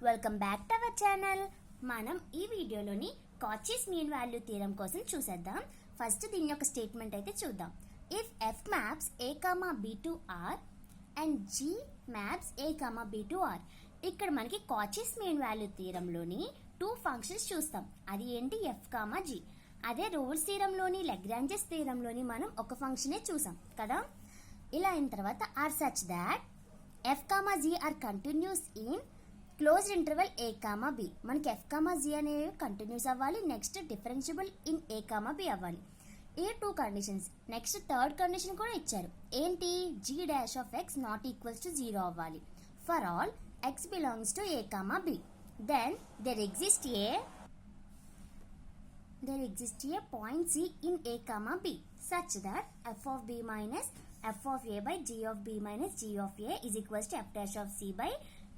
Welcome back to our channel. మనం ఈ వీడియోలోని కాచీస్ మీన్ వాల్యూ థీరం కోసం చూసేద్దాం. ఫస్ట్ దీని యొక్క స్టేట్మెంట్ అయితే చూద్దాం. If f maps a comma b to R and g maps a comma b to R. ఇక్కడ మనకి కాచీస్ మీన్ వాల్యూ థీరంలోని టూ ఫంక్షన్స్ చూస్తాం. అది ఏంటి? F comma g. అదే రోల్స్ థీరంలోని లగ్రాంజెస్ థీరంలోని మనం ఒక ఫంక్షనే చూసాం కదా. ఇలా అయిన తర్వాత are such that f comma g are continuous in closed interval a comma b. మనకి ఎఫ్ కామా జీ అనేవి కంటిన్యూస్ అవ్వాలి, next differentiable in a comma b అవ్వాలి. ఈ two conditions. Next third condition కూడా ఇచ్చారు. ఏంటి? G dash of x not equals to 0 అవ్వాలి for all x belongs to a comma b. Then there exists a point C in A comma B such that f of B minus f of A by G of B minus G of A is equals to f dash of C by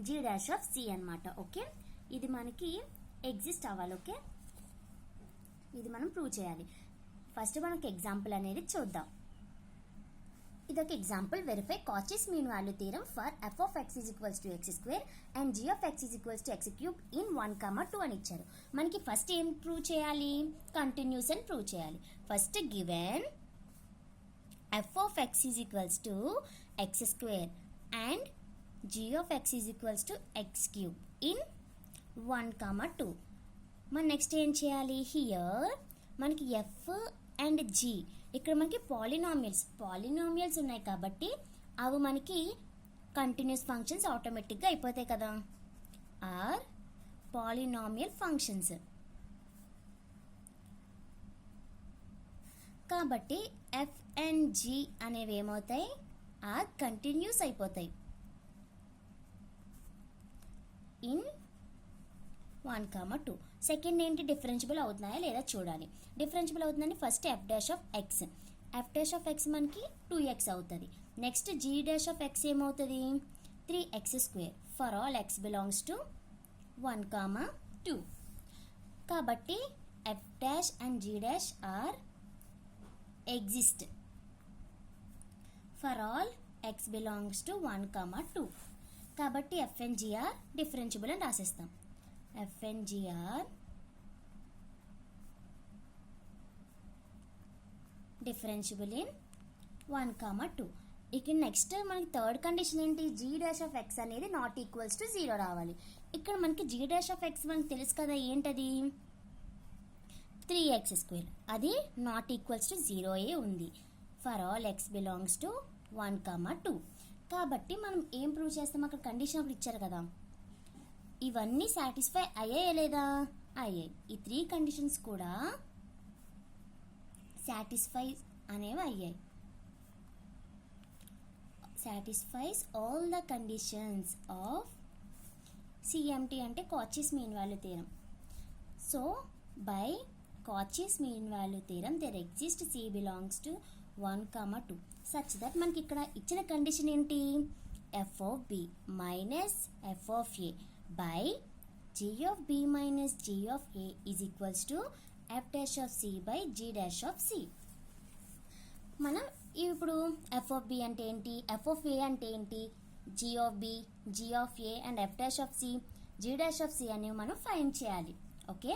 G dash of C అన్నమాట. Okay, ఇది మనకి exist అవ్వాలి. Okay, ఇది మనం prove చేయాలి. First మనకి example అనేది చూద్దాం. ఇదొక example. Verify Cauchy's mean value theorem for f of x is equals to x square and g of x is equals to x cube in 1, 2 అని ఇచ్చారు. మనకి ఫస్ట్ ఏం ప్రూవ్ చేయాలి? కంటిన్యూస్ అని ప్రూవ్ చేయాలి. First given f of x is equals to x square and g of x is equals to x cube in 1, 2. మన next ఏం చేయాలి? హియర్ మనకి ఎఫ్ అండ్ జీ ఇక్కడ మనకి పాలినామియల్స్ ఉన్నాయి కాబట్టి అవి మనకి కంటిన్యూస్ ఫంక్షన్స్ ఆటోమేటిక్గా అయిపోతాయి కదా. ఆర్ పాలినామియల్ ఫంక్షన్స్ కాబట్టి ఎఫ్ అండ్ జీ అనేవి ఏమవుతాయి? ఆర్ కంటిన్యూస్ అయిపోతాయి ఇన్ 1, 2. సెకండ్ ఏంటి? డిఫరెన్షియబుల్ అవుతున్నాయా లేదా చూడాలి. డిఫరెన్షియబుల్ అవుతుందని first f dash of x. F dash of x మనకి 2x అవుతుంది. Next g dash of x ఏమవుతుంది? 3x square for all x belongs to 1, 2. కాబట్టి f dash and g dash are exist for all x belongs to 1, 2. కాబట్టి f and g are differentiable అని రాసేస్తాం. F and g are differentiable in 1, 2. ఇక next మనకి third condition ఏంటి? G dash of x అనేది not equals to 0 రావాలి. ఇక్కడ మనకి జీ డాష్ ఆఫ్ ఎక్స్ మనకి తెలుసు కదా. ఏంటది? 3x square. అది నాట్ ఈక్వల్స్ టు 0 ఉంది for all x belongs to 1, 2. కాబట్టి మనం ఏం ప్రూవ్ చేస్తాం? అక్కడ కండిషన్ అప్పుడు ఇచ్చారు కదా. ఇవన్నీ సాటిస్ఫై అయ్యాయా లేదా? అయ్యాయి. ఈ 3 కండిషన్స్ కూడా సాటిస్ఫై అనేవి అయ్యాయి. Satisfies all the conditions of CMT అంటే Cauchy's mean value theorem. So by Cauchy's mean value theorem there exist c belongs to 1, 2 such that మనకి ఇక్కడ ఇచ్చిన కండిషన్ ఏంటి? F of b minus f of a by g of b minus g of a is equals to f dash of c by g dash of c. మనం ఇప్పుడు f of b అంటే ఏంటి? f of a అంటే ఏంటి? g of b, g of a and f dash of c, g dash of c అనేవి మనం find చేయాలి. Okay,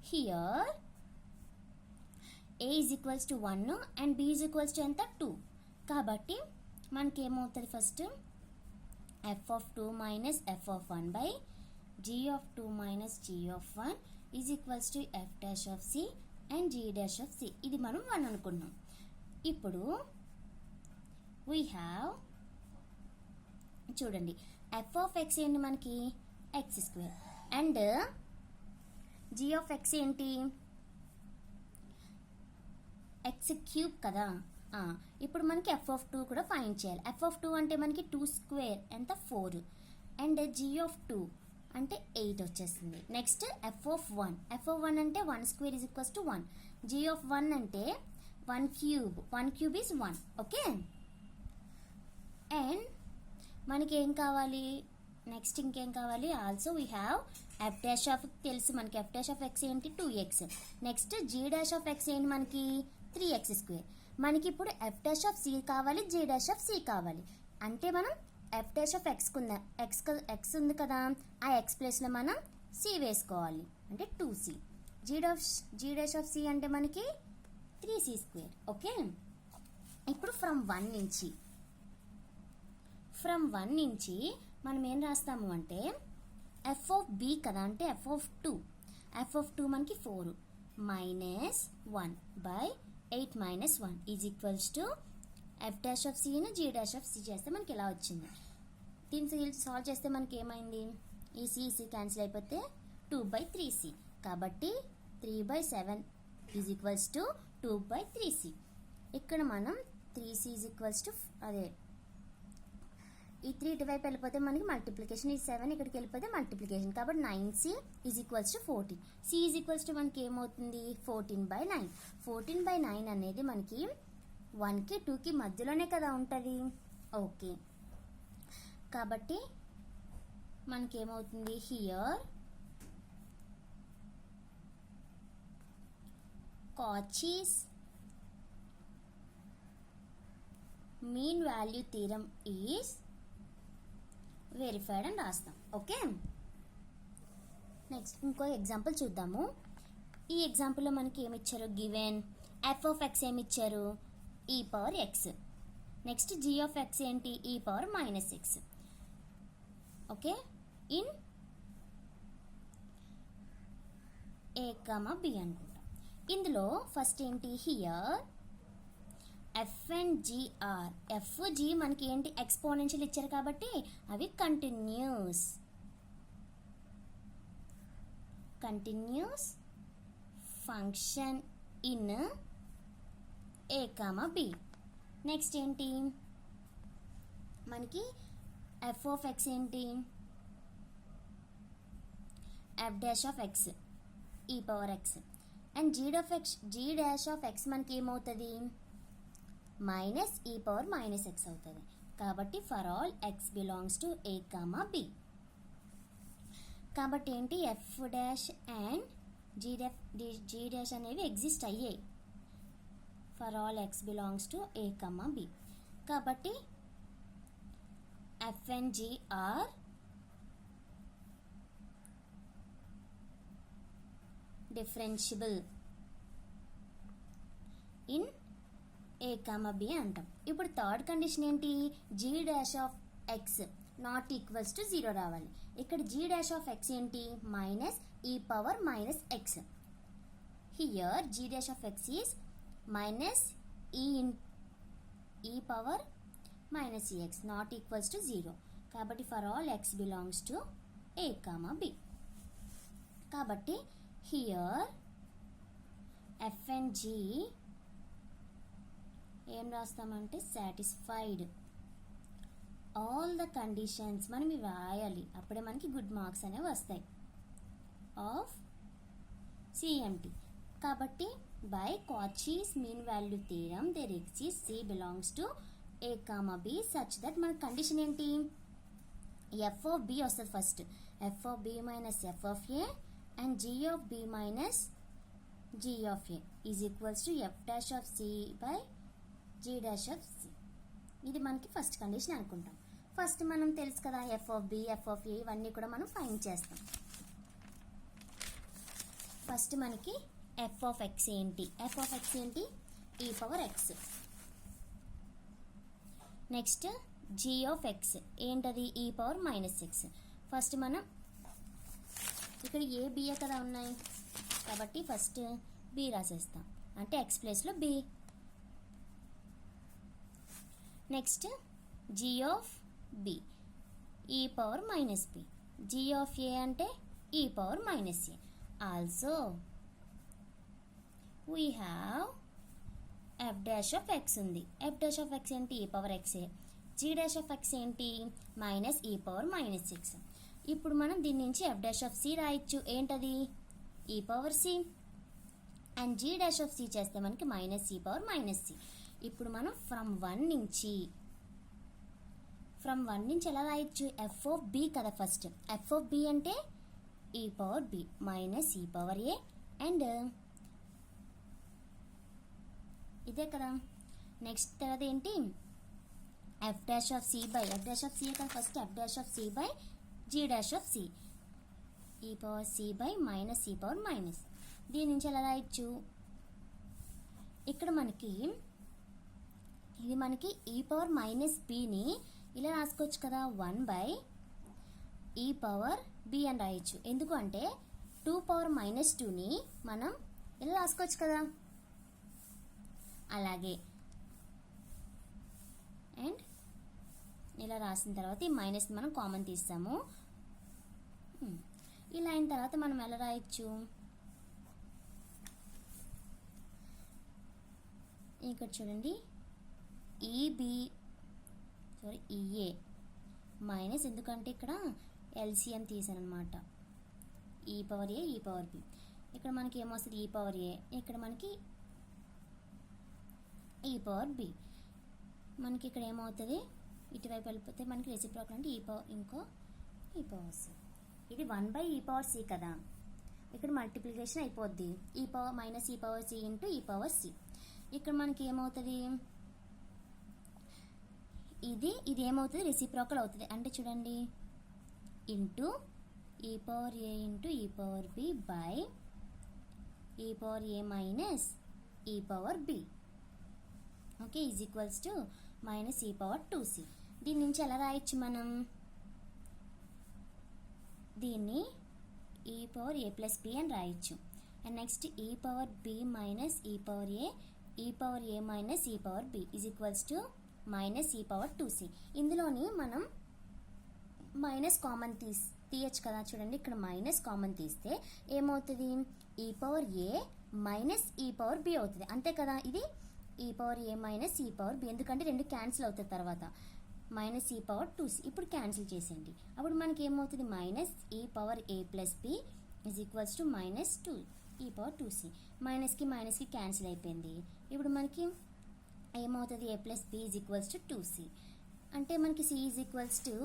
here a is equals to 1 and b is equals to ఎంత? 2. కాబట్టి మనకి ఏమవుతుంది? First f of 2 minus f of 1 by g of 2 minus g of 1 is equals to f dash of c and g dash of c. ఇది మనం 1 అనుకున్నాం. ఇప్పుడు we have చూడండి f of x ఏంటి మనకి? x square and g of x ఏంటి? x cube కదా. ఇప్పుడు మనకి f of 2 కూడా ఫైండ్ చేయాలి. f of 2 అంటే మనకి 2 స్క్వేర్ ఎంత? 4 అండ్ g of 2 అంటే 8 వచ్చేస్తుంది. Next f of 1. F of 1 అంటే 1 square is equals to 1. G of 1 అంటే 1 cube. 1 cube is 1. Okay, and మనకి ఏం కావాలి? నెక్స్ట్ ఇంకేం కావాలి? Also we have f dash of తెలుసు మనకి. ఎఫ్ డాష్ ఆఫ్ ఎక్స్ ఏంటి? 2x. Next g dash of x ఏంటి మనకి? 3x square. మనకి ఇప్పుడు ఎఫ్ డాష్ ఆఫ్ సి కావాలి, జీ డాష్ ఆఫ్ సి కావాలి. అంటే మనం F dash of X X ఉంది కదా, ఆ ఎక్స్ ప్లేస్లో మనం సి వేసుకోవాలి, అంటే 2c. G dash of C అంటే మనకి 3c². ఓకే, ఇప్పుడు ఫ్రమ్ 1 నుంచి మనం ఏం రాస్తాము అంటే ఎఫ్ ఆఫ్ బి కదా, అంటే ఎఫ్ ఆఫ్ 2 మనకి 4 minus 1 by 8 minus 1 is equals to f dash of సిని జీ డాష్ ఆఫ్ సి చేస్తే మనకి ఇలా వచ్చింది. దీన్ని సాల్వ్ చేస్తే మనకి ఏమైంది, ఈ సి క్యాన్సిల్ అయిపోతే 2/3c. కాబట్టి 3/7 ఈజ్ ఈక్వల్స్ టు 2/3c. ఇక్కడ మనం 3c ఈజ్ ఈక్వల్స్ టు అదే ఈ 3 ఇటువైపు వెళ్ళిపోతే మనకి మల్టిప్లికేషన్, ఈ 7 ఇక్కడికి వెళ్ళిపోతే మల్టిప్లికేషన్. కాబట్టి 9c is equals to 14. c is equals to మనకి ఏమవుతుంది 14/9. 14/9 అనేది మనకి 1కి 2కి మధ్యలోనే కదా ఉంటుంది. ఓకే, కాబట్టి మనకేమవుతుంది here Cauchy's mean value theorem is verified అని రాస్తాం. ఓకే, నెక్స్ట్ ఇంకో ఎగ్జాంపుల్ చూద్దాము. ఈ ఎగ్జాంపుల్లో మనకి ఏమి ఇచ్చారు, గివెన్ ఎఫ్ ఆఫ్ ఎక్స్ ఏమి ఇచ్చారు, e power x. Next g of x ఏంటి, e power minus x. Okay, in a comma b అనుకుంటాం. ఇందులో ఫస్ట్ ఏంటి, here f and g are. F g మనకి ఏంటి ఎక్స్పోనెన్షియల్ ఇచ్చారు కాబట్టి అవి continuous function in a comma b. Next ఏంటి మనకి ఎఫ్ ఆఫ్ ఎక్స్ ఏంటి, f dash of x e power x. And g dash of x మనకి ఏమవుతుంది, minus e power minus x అవుతుంది. కాబట్టి for all x belongs to a comma b. కాబట్టి ఏంటి f dash and g dash అనేవి exist అయ్యాయి for all x belongs to a comma b. కాబట్టి f and g are differentiable in a comma b అంటాం. ఇప్పుడు third condition ఏంటి, g dash of x not equals to 0 రావాలి. ఇక్కడ g dash of x ఏంటి, minus e power minus x. Here g dash of x is minus e power minus e x not equals to 0. కాబట్టి for all x belongs to a comma b. కాబట్టి here f and g ఏం రాస్తామంటే satisfied all the conditions. మనం ఇవి రాయాలి, అప్పుడే మనకి good marks అనేవి వస్తాయి ఆఫ్ సిఎంటి. కాబట్టి by Cauchy's mean value theorem there exist c belongs to a comma b such that మన కండిషన్ ఏంటి, ఎఫ్ ఆఫ్ బి వస్తుంది first. F of b minus f of a and g of b minus g of a is equals to f dash of c by g dash of c. ఇది మనకి first condition అనుకుంటాం. First మనం తెలుసు కదా f of b, f of a ఇవన్నీ కూడా మనం find చేస్తాం. ఫస్ట్ మనకి ఎఫ్ ఆఫ్ ఎక్స్ ఏంటి, ఎఫ్ ఆఫ్ ఎక్స్ ఏంటి e power x. Next g of x ఏంటది, e power minus X. First మనం ఇక్కడ ఏ బిఏ కదా ఉన్నాయి కాబట్టి ఫస్ట్ బి రాసేస్తాం, అంటే ఎక్స్ ప్లేస్లో b. Next g of b e power minus b. G of a అంటే e power minus a. Also we have f dash of x ఉంది. F dash of x ఏంటి, e power ఎక్సే. G dash of x ఏంటి, minus e power minus x. ఇప్పుడు మనం దీని నుంచి F dash of C రాయొచ్చు, ఏంటది e power c. And g dash of c చేస్తే మనకి minus e power minus C. ఇప్పుడు మనం ఫ్రమ్ 1 నుంచి ఎలా రాయొచ్చు, ఎఫ్ ఆఫ్ బి కదా ఫస్ట్. ఎఫ్ ఆఫ్ బి అంటే e power b minus e power a and ఇదే కదా. నెక్స్ట్ తర్వాత ఏంటి f dash of c by f dash of c కదా first f dash of c by g dash of c e power c by minus e power minus. దీని నుంచి ఎలా రాయొచ్చు, ఇక్కడ మనకి ఇది మనకి ఈ పవర్ మైనస్ బిని ఇలా రాసుకోవచ్చు కదా, 1 బై ఈ పవర్ బి అని రాయొచ్చు. ఎందుకు అంటే 2 పవర్ మైనస్ 2ని మనం ఇలా రాసుకోవచ్చు కదా. అలాగే అండ్ ఇలా రాసిన తర్వాత ఈ మైనస్ మనం కామన్ తీస్తాము. ఇలా అయిన తర్వాత మనం ఎలా రాయొచ్చు, ఇక్కడ చూడండి ఈఏ మైనస్, ఎందుకంటే ఇక్కడ ఎల్సిఎం తీసాను అనమాట, ఈ పవర్ ఏ ఈ పవర్ బి. ఇక్కడ మనకి ఏమొస్తుంది ఈ పవర్ ఏ, ఇక్కడ మనకి ఈ పవర్ బి. మనకి ఇక్కడ ఏమవుతుంది ఇటువైపు వెళ్ళిపోతే మనకి రెసిప్రోకల్ అంటే ఈ పవర్ ఇంకో ఈ పవర్ సి. ఇది 1 బై ఈ పవర్ సి కదా, ఇక్కడ మల్టిప్లికేషన్ అయిపోద్ది, ఈ power minus e power C into e power C. ఇక్కడ మనకి ఏమవుతుంది ఇది ఏమవుతుంది రెసిప్రోకల్ అవుతుంది. అంటే చూడండి into e power a into e power b by e power a minus e power b. Okay, is equals to minus e power 2c. దీని నుంచి ఎలా రాయొచ్చు మనం, దీన్ని ఈ పవర్ ఏ ప్లస్ బి అని రాయొచ్చు. And next e power b minus e power a minus e power b is equals to minus e power 2c. ఇందులోని మనం మైనస్ కామన్ తీయచ్చు కదా. చూడండి ఇక్కడ మైనస్ కామన్ తీస్తే ఏమవుతుంది ఈ power a minus e power B అవుతుంది, అంతే కదా. ఇది ఈ power a minus e power B, ఎందుకంటే రెండు క్యాన్సిల్ అవుతుంది తర్వాత. మైనస్ ఈ పవర్ 2c ఇప్పుడు క్యాన్సిల్ చేసేయండి. అప్పుడు మనకి ఏమవుతుంది minus e power a plus b is equals to minus 2 e power 2c. మైనస్కి cancel అయిపోయింది. ఇప్పుడు మనకి ఏమవుతుంది a plus b is equals to 2c. అంటే మనకి c is equals to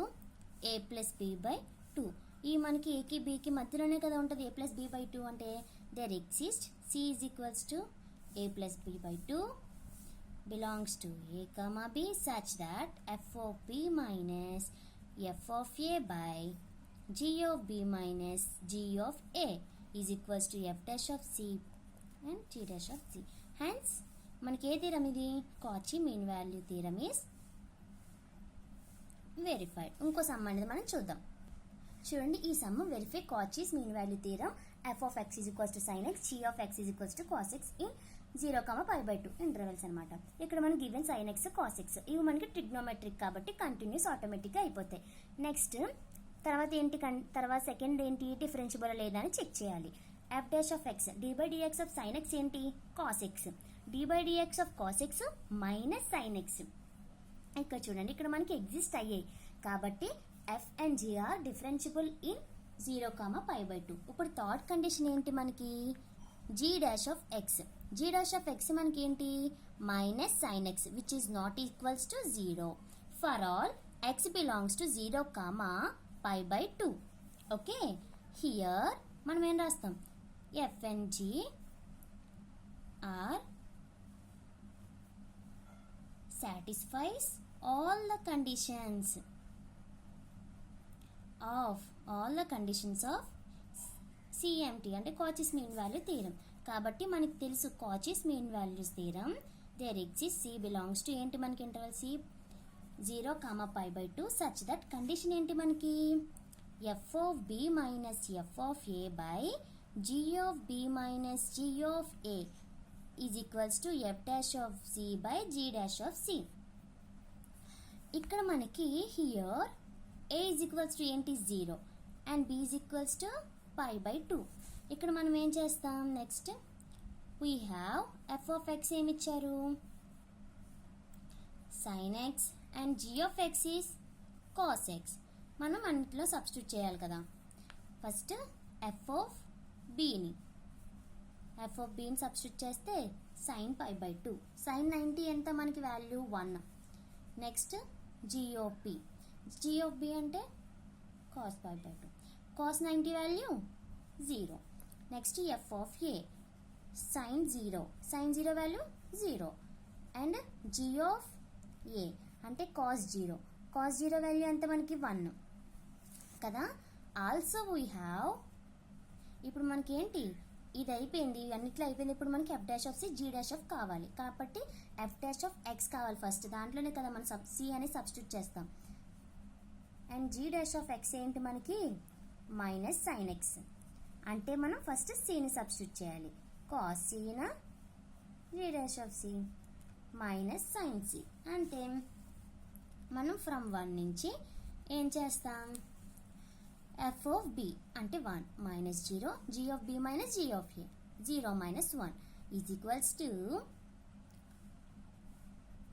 a plus b by 2. ఈ మనకి ఏకి బికి మధ్యలోనే కదా ఉంటుంది ఏ ప్లస్ బి బై 2 అంటే. There exist c is equals to a plus b by 2 belongs to a comma b such that f of b minus f of a by g of b minus g of a is equals to f dash of c and g dash of c. Hence మనకి ఏ theorem ఇది, Cauchy mean value theorem is verified. ఇంకో sum అనేది మనం చూద్దాం. చూడండి ఈ sum verify Cauchy's mean value theorem f of x is equals to sin x, g of x is equals to cos x in 0,π/2 intervals అనమాట. ఇక్కడ మనకి given sin x cos x ఇవి మనకి ట్రిగ్నోమెట్రిక్ కాబట్టి కంటిన్యూస్ ఆటోమేటిక్గా అయిపోతాయి. Next తర్వాత ఏంటి, తర్వాత సెకండ్ ఏంటి డిఫరెన్షియబుల్ లేదా అని చెక్ చేయాలి. f dash of x d/dx of sin x ఏంటి cos x, d/dx of cos x minus sin x. ఇక్కడ చూడండి ఇక్కడ మనకి ఎగ్జిస్ట్ అయ్యాయి కాబట్టి f and g are differentiable in 0,π/2. ఇప్పుడు థర్డ్ కండిషన్ ఏంటి మనకి g dash of x మనకి ఏంటి minus sin x which is not equals to 0 for all x belongs to 0,π/2. Okay, here మనం ఏం రాస్తాం f and g are satisfies all the conditions of CMT అంటే Cauchy's mean value theorem. కాబట్టి మనకి తెలుసు Cauchy's mean value theorem there exist C belongs to ఏంటి మనకి interval C 0,π/2 such that condition ఏంటి మనకి f of b minus f of a by g of b minus g of a is equals to f dash of c by g dash of c. ఇక్కడ మనకి here a is equals to ఏంటి 0 and b is equals to π/2. ఇక్కడ మనం ఏం చేస్తాం next we have f of x ఏమి ఇచ్చారు sin x and g of x is cos x. మనం అన్నిట్లో సబ్స్టిట్యూట్ చేయాలి కదా. ఫస్ట్ f of bని సబ్స్టిట్యూట్ చేస్తే sin π/2 sin 90 ఎంత మనకి value 1. Next g of b అంటే cos π/2 cos 90 value 0. Next f of a sin 0 value 0 and g of a అంటే cos 0. Cos 0 value ఎంత మనకి 1 కదా. ఆల్సో వీ హ్యావ్, ఇప్పుడు మనకి ఏంటి ఇది అయిపోయింది, అన్నిట్లో అయిపోయింది. ఇప్పుడు మనకి f dash of c g dash of కావాలి. కాబట్టి ఎఫ్ డాష్ ఆఫ్ ఎక్స్ కావాలి ఫస్ట్. దాంట్లోనే కదా మనం సి అని సబ్స్టిట్యూట్ చేస్తాం. And g dash of x ఏంటి మనకి మైనస్ సైన్ ఎక్స్. అంటే మనం ఫస్ట్ సిని సబ్స్టిట్యూట్ చేయాలి. కాస్ సీన g dash of c minus sine c. అంటే మనం ఫ్రమ్ 1 నుంచి ఏం చేస్తాం, ఎఫ్ ఆఫ్ బి అంటే 1 minus 0 g of b minus g of a 0 minus 1 is equals to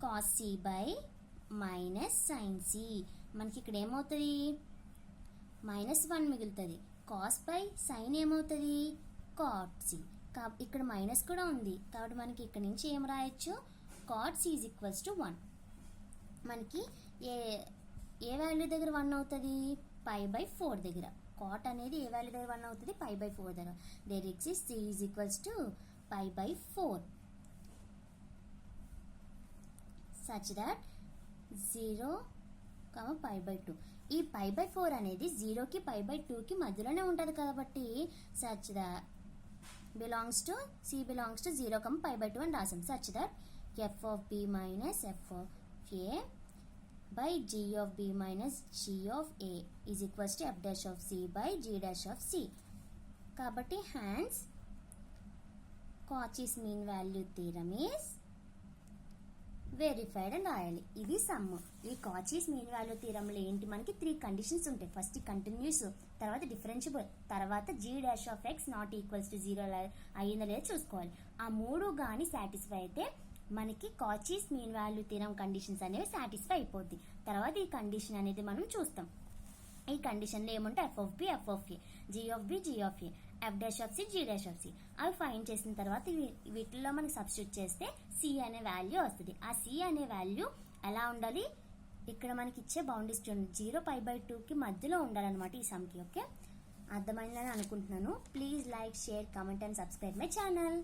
cos c by minus sine c. మనకి ఇక్కడ ఏమవుతుంది మైనస్ 1 మిగులుతుంది. కాస్ బై సైన్ ఏమవుతుంది కాట్ సి. ఇక్కడ మైనస్ కూడా ఉంది కాబట్టి మనకి ఇక్కడ నుంచి ఏం రాయొచ్చు, cot c is equals to 1. మనకి ఏ వాల్యూ దగ్గర 1 అవుతుంది, π/4 దగ్గర. కాట్ అనేది ఏ వాల్యూ దగ్గర 1 అవుతుంది, π/4 దగ్గర. There exist c is equals to π/4 such that 0, π/2. ఈ π/4 అనేది 0కి π/2కి మధ్యలోనే ఉంటుంది కాబట్టి such that belongs to c belongs to 0, π/2 అని రాసాం. Such that f of b minus f of a by g of b minus g of a is equals to f dash of c by g dash of c. కాబట్టి hence Cauchy's mean value theorem is verified అని రాయాలి. ఇది some. ఈ Cauchy's mean value theorem లో ఏంటి మనకి 3 conditions ఉంటాయి. First continuous, తర్వాత డిఫరెన్షియబుల్, తర్వాత g dash of x not equals to 0 అయ్యిందా లేదా చూసుకోవాలి. ఆ 3 కానీ సాటిస్ఫై అయితే మనకి Cauchy's mean value theorem conditions అనేవి సాటిస్ఫై అయిపోద్ది. తర్వాత ఈ కండిషన్ అనేది మనం చూస్తాం. ఈ కండిషన్లో ఏముంటే f of b f of a, g of b g of a, f dash of c g dash of c. అవి ఫైండ్ చేసిన తర్వాత వీటిల్లో మనకి సబ్స్టిట్యూట్ చేస్తే సి అనే వాల్యూ వస్తుంది. ఆ సి అనే వాల్యూ ఎలా ఉండాలి, ఇక్కడ మనకి ఇచ్చే బౌండరీస్ 0 π/2కి మధ్యలో ఉండాలన్నమాట ఈ సమ్కి. ఓకే, అర్థమైందని అనుకుంటున్నాను. Please like, share, comment and subscribe my channel.